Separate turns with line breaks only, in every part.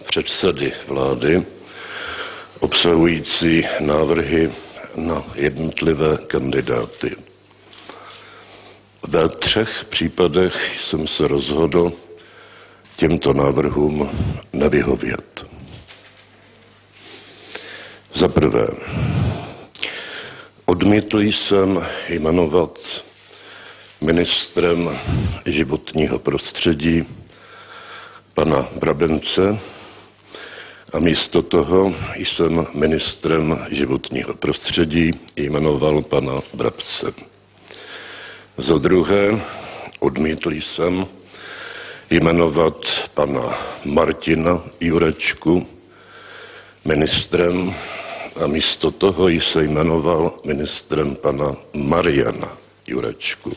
předsedy vlády obsahující návrhy na jednotlivé kandidáty. Ve 3 případech jsem se rozhodl těmto návrhům nevyhovět. Za prvé, odmítl jsem jmenovat ministrem životního prostředí pana Brabence a místo toho jsem ministrem životního prostředí jmenoval pana Brabce. Za druhé, odmítl jsem jmenovat pana Martina Jurečku ministrem a místo toho jsem jmenoval ministrem pana Mariana Jurečku.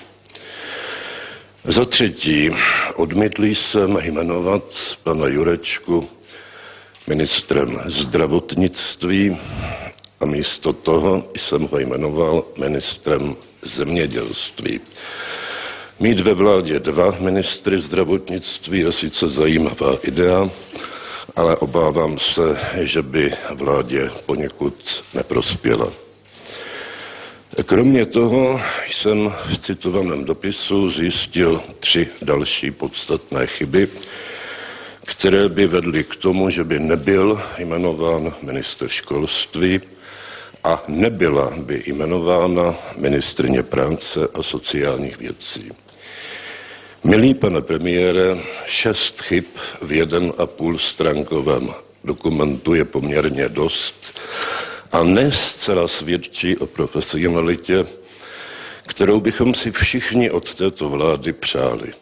Za třetí, odmítl jsem jmenovat pana Jurečku ministrem zdravotnictví a místo toho jsem ho jmenoval ministrem zemědělství. Mít ve vládě 2 ministry zdravotnictví je sice zajímavá idea, ale obávám se, že by vládě poněkud neprospěla. Kromě toho jsem v citovaném dopisu zjistil 3 další podstatné chyby, které by vedly k tomu, že by nebyl jmenován ministr školství a nebyla by jmenována ministryně práce a sociálních věcí. Milý pane premiére, 6 chyb v 1,5stránkovém dokumentu je poměrně dost a ne zcela svědčí o profesionalitě, kterou bychom si všichni od této vlády přáli.